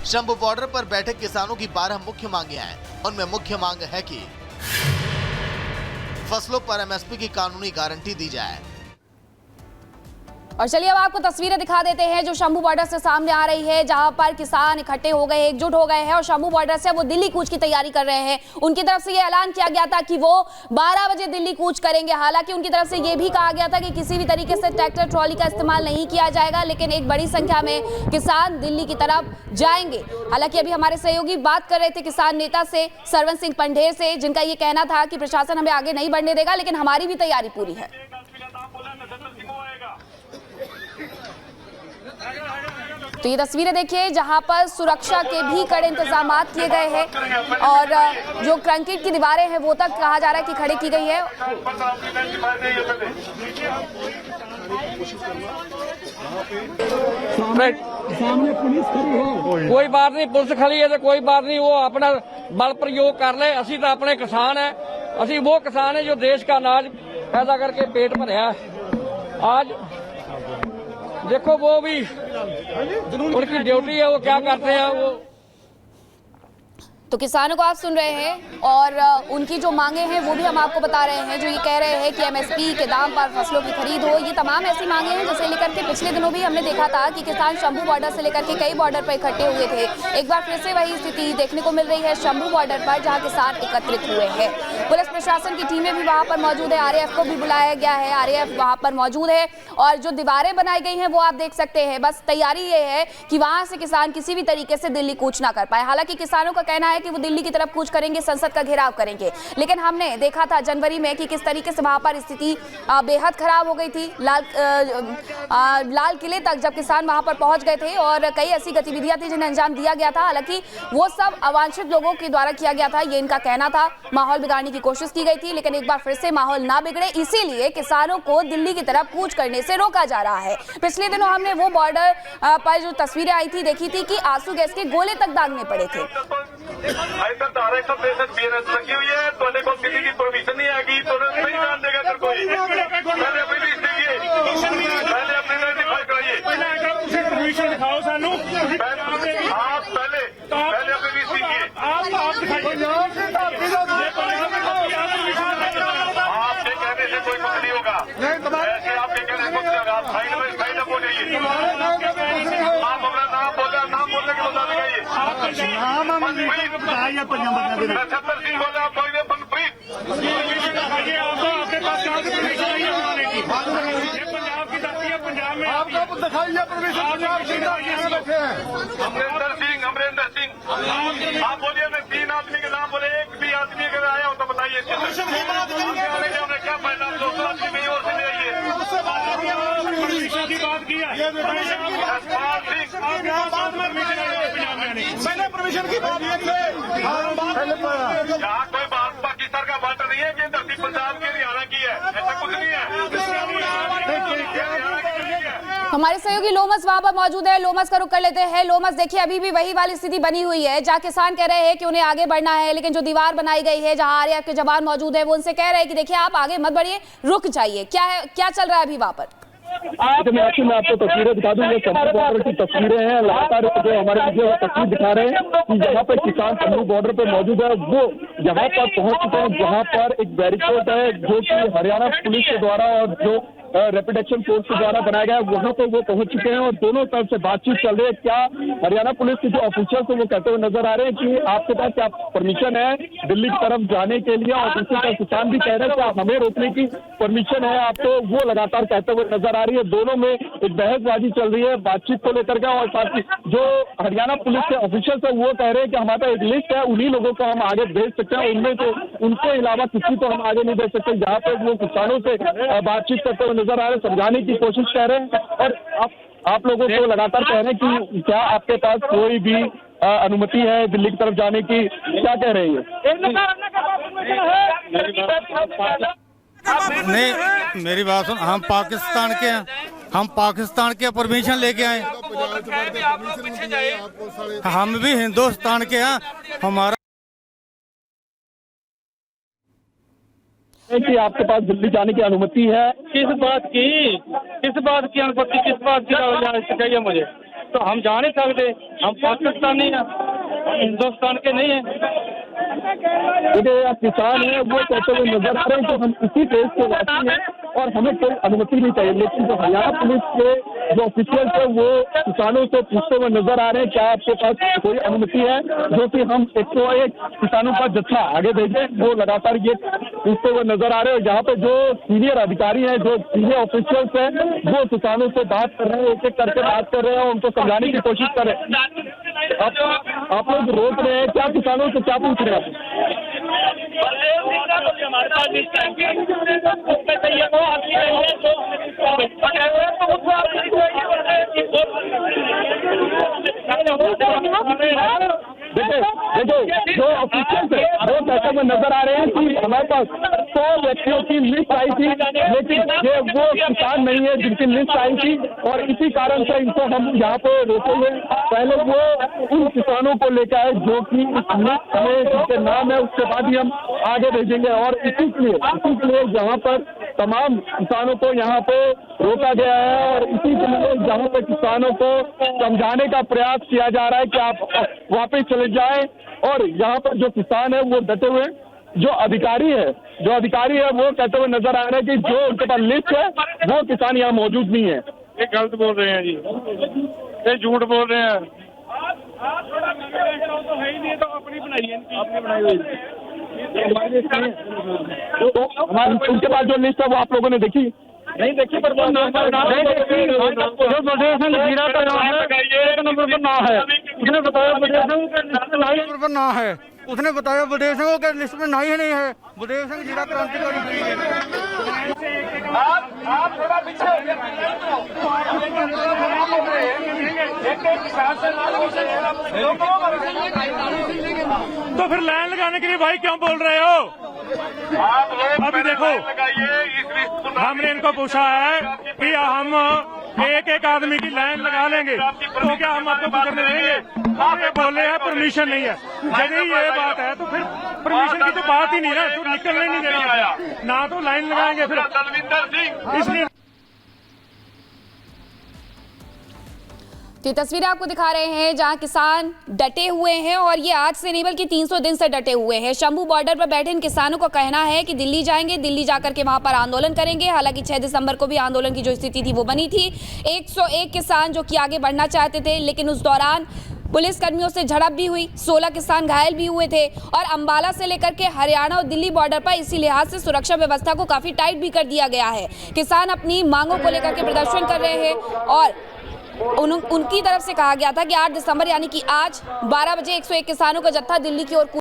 Shambhu border पर बैठे किसानों की 12 मुख्य मांगे हैं। उनमें मुख्य मांग है कि फसलों पर एमएसपी की कानूनी गारंटी दी जाए। और चलिए अब आपको तस्वीरें दिखा देते हैं जो शंभू बॉर्डर से सामने आ रही है, जहां पर किसान इकट्ठे हो गए, एकजुट हो गए हैं और शंभू बॉर्डर से वो दिल्ली कूच की तैयारी कर रहे हैं। उनकी तरफ से ये ऐलान किया गया था कि वो 12 बजे दिल्ली कूच करेंगे। हालांकि उनकी तरफ से ये भी कहा गया था कि किसी भी तरीके से ट्रैक्टर ट्रॉली का इस्तेमाल नहीं किया जाएगा, लेकिन एक बड़ी संख्या में किसान दिल्ली की तरफ जाएंगे। हालांकि अभी हमारे सहयोगी बात कर रहे थे किसान नेता से, सरवन सिंह पंढेर से, जिनका ये कहना था कि प्रशासन हमें आगे नहीं बढ़ने देगा, लेकिन हमारी भी तैयारी पूरी है। तो ये तस्वीरें देखिए जहां पर सुरक्षा के भी कड़े इंतजाम किए गए हैं और जो कंक्रीट की दीवारें हैं वो तक कहा जा रहा है कि खड़ी की गई है। सामने पुलिस खड़ी है, कोई बात नहीं, पुलिस खड़ी है तो कोई बात नहीं, वो अपना बल प्रयोग कर ले। असी तो अपने किसान है, असी वो किसान है जो देश का अनाज पैदा करके पेट भरया है। आज देखो वो भी उनकी ड्यूटी है, वो क्या करते हैं वो। तो किसानों को आप सुन रहे हैं और उनकी जो मांगे हैं वो भी हम आपको बता रहे हैं। जो ये कह रहे हैं कि एमएसपी के दाम पर फसलों की खरीद हो, ये तमाम ऐसी मांगे हैं जिसे लेकर के पिछले दिनों भी हमने देखा था कि किसान शंभू बॉर्डर से लेकर के कई बॉर्डर पर इकट्ठे हुए थे। एक बार फिर से वही स्थिति देखने को मिल रही है शंभू बॉर्डर पर, जहाँ किसान एकत्रित हुए हैं। पुलिस प्रशासन की टीमें भी वहाँ पर मौजूद है, आरएएफ को भी बुलाया गया है, आरएएफ वहाँ पर मौजूद है और जो दीवारें बनाई गई हैं वो आप देख सकते हैं। बस तैयारी ये है कि वहाँ से किसान किसी भी तरीके से दिल्ली कूच ना कर पाए। हालांकि किसानों का कहना है कि वो दिल्ली की तरफ कूच करेंगे, संसद का घेराव करेंगे, लेकिन हमने देखा था जनवरी में कि किस तरीके से वहां पर स्थिति बेहद खराब हो गई थी। लाल किले तक जब किसान वहां पर पहुंच गए थे और कई ऐसी गतिविधियां थी जिन्हें अंजाम दिया गया था। हालांकि वो सब अवांछित लोगों के द्वारा किया गया था, ये इनका कहना था। माहौल बिगाड़ने की कोशिश की गई थी, लेकिन एक बार फिर से माहौल ना बिगड़े इसीलिए किसानों को दिल्ली की तरफ कूच करने से रोका जा रहा है। पिछले दिनों हमने वो बॉर्डर पर जो तस्वीरें आई थी देखी थी कि आंसू गैस के गोले तक दागने पड़े थे। लगी हुई है, तो किसी की परमिशन नहीं आएगी तो नहीं जान देगा सर कोई। पहले अपनी लिस्ट देखिए, पहले अपनी आइडेंटिफाई कराइए, परमिशन दिखाओ सानू। आप पहले अपनी लिस्ट देखिए, आपके कहने से कोई कुछ नहीं होगा, ऐसे आपके कहने से कुछ नहीं होगा। आप साइड अप हो जाइए, आप अपना नाम बोलने के बता दिखाइए। सत्तर सिंह बोला, आप बोलिए मनप्रीत। आपके पास पंजाब की धरती है, पंजाब में आपका दिखाइए परमिशन। अमरिंदर सिंह आप बोलिए, मैं 3 आदमी के नाम बोले, एक भी आदमी अगर आया हो तो बताइए क्या फायदा। 200 आदमी कहीं और से ले आइए। की बात की है, मैंने परमिशन की बात की। यहाँ कोई बात पाकिस्तान का बात नहीं है कि धरती पंजाब की हरियाणा की है, ऐसा कुछ नहीं है। हमारे सहयोगी लोमस वहां पर मौजूद है, लोमस का रुख कर लेते हैं। लोमस देखिए अभी भी वही वाली स्थिति बनी हुई है जहां किसान कह रहे हैं कि उन्हें आगे बढ़ना है, लेकिन जो दीवार बनाई गई है जहां आरएएफ के जवान मौजूद है वो उनसे कह रहे हैं कि देखिए आप आगे मत बढ़िए, रुक जाइए। क्या चल रहा है अभी वहां पर? मैं आपको तस्वीरें दिखा दूं, ये शंभू बॉर्डर की तस्वीरें हैं। लगातार जो हमारे वीडियो तस्वीर दिखा रहे हैं कि यहाँ पर किसान शंभू बॉर्डर पर मौजूद है, वो यहाँ पर पहुंच चुके हैं जहाँ पर एक बैरिकेड है जो कि हरियाणा पुलिस के द्वारा और जो रैपिड एक्शन फोर्स के द्वारा बनाया गया है, वहाँ पर वो पहुंच चुके हैं और दोनों तरफ से बातचीत चल रही है। क्या हरियाणा पुलिस के जो ऑफिसर्स हैं वो कहते हुए नजर आ रहे हैं कि आपके पास क्या परमिशन है दिल्ली की तरफ जाने के लिए, और दूसरी तरफ किसान भी कह रहे हैं कि हमें रोकने की परमिशन है आपको, वो लगातार कहते हुए नजर आ रही है। दोनों में एक बहसबाजी चल रही है बातचीत को लेकर के, और साथ ही जो हरियाणा पुलिस के ऑफिसर्स है वो कह रहे हैं कि हमारा एक लिस्ट है, उन्हीं लोगों को हम आगे भेज सकते हैं, उनमें से उनके अलावा किसी को हम आगे नहीं भेज सकते। जहाँ पे वो किसानों से बातचीत करते हुए नजर आ रहे हैं, समझाने की कोशिश कर रहे हैं। और आप लोगों को लगातार कह रहे हैं कि क्या आपके पास कोई भी अनुमति है दिल्ली की तरफ जाने की, क्या कह रहे हैं? नहीं, मेरी बात सुन, हम पाकिस्तान के हैं, हम पाकिस्तान के परमिशन लेके आए, हम भी हिंदुस्तान के हैं। हमारा कि आपके पास दिल्ली जाने की अनुमति है, किस बात की अनुमति, किस बात की चाहिए मुझे? तो हम जा नहीं सकते, हम पाकिस्तानी हैं, हम हिंदुस्तान के नहीं हैं। देखिए किसान है वो कहते हुए नजर आ रहे हैं कि हम इसी देश के वासी हैं और हमें कोई अनुमति नहीं चाहिए, लेकिन जो हरियाणा पुलिस के जो ऑफिशियल है वो किसानों से पूछते हुए नजर आ रहे हैं क्या आपके पास कोई अनुमति है जो कि हम 101 किसानों का जत्था आगे भेजें। वो लगातार ये पूछते हुए नजर आ रहे हैं। यहाँ पे जो सीनियर अधिकारी हैं, जो सीनियर ऑफिशियल्स हैं, वो किसानों से बात कर रहे हैं, एक एक करके बात कर रहे हैं और उनको समझाने की कोशिश कर रहे हैं। आप लोग रोक रहे हैं, क्या किसानों से क्या पूछ रहे हैं आप? देखो जो ऑफिशियल्स है वो कहते हुए नजर आ रहे हैं कि हमारे पास 100 व्यक्तियों की लिस्ट आई थी, लेकिन ये वो किसान नहीं है जिनकी लिस्ट आई थी और इसी कारण से इनको हम यहाँ पे रोके हुए। पहले वो उन किसानों को लेकर आए जो कि इस लिस्ट में जिनके नाम है, उसके बाद ही हम आगे भेजेंगे। और इसी के लिए यहाँ पर तमाम किसानों को यहाँ पे रोका गया है और इसी के लिए यहाँ पे किसानों को समझाने का प्रयास किया जा रहा है कि आप वापस चले जाएं। और यहाँ पर जो किसान है वो डटे हुए, जो अधिकारी है वो कहते हुए नजर आ रहे हैं कि जो उनके पास लिस्ट है वो किसान यहाँ मौजूद नहीं है। ये गलत बोल रहे हैं जी, ये झूठ बोल रहे हैं। तो अपनी बनाई है, आपने बनाई हुई तो हमारे उनके पास जो लिस्ट है वो आप लोगों ने देखी नहीं देखी? पर वो नंबर पर नाम है, उसने बताया बलदेव पर ना है, उसने बताया बलदेव सिंह के लिस्ट में नहीं है। बलदेव सिंह जिला क्रांतिकारी आप थोड़ा पीछे हो तो फिर लाइन लगाने के लिए भाई क्यों बोल रहे हो? अभी देखो हमने इनको पूछा है कि हम एक आदमी की लाइन लगा लेंगे तो क्या हम आपको गुजरने देंगे? ये बोले हैं परमिशन नहीं है। यदि ये बात है तो फिर परमिशन की तो बात ही नहीं है, तो निकलने नहीं देना, ना तो लाइन लगाएंगे फिर, इसलिए। तो ये तस्वीरें आपको दिखा रहे हैं जहां किसान डटे हुए हैं और ये आज से नहीं बल्कि 300 दिन से डटे हुए हैं। शंभू बॉर्डर पर बैठे इन किसानों का कहना है कि दिल्ली जाएंगे, दिल्ली जाकर के वहां पर आंदोलन करेंगे। हालांकि 6 दिसंबर को भी आंदोलन की जो स्थिति थी वो बनी थी। 101 किसान जो कि आगे बढ़ना चाहते थे, लेकिन उस दौरान पुलिस कर्मियों से झड़प भी हुई, 16 किसान घायल भी हुए थे और अंबाला से लेकर के हरियाणा और दिल्ली बॉर्डर पर इसी लिहाज से सुरक्षा व्यवस्था को काफी टाइट भी कर दिया गया है। किसान अपनी मांगों को लेकर के प्रदर्शन कर रहे हैं और उनकी तरफ से कहा गया था कि 8 दिसंबर यानी कि आज 12 बजे 101 किसानों का जत्था दिल्ली की ओर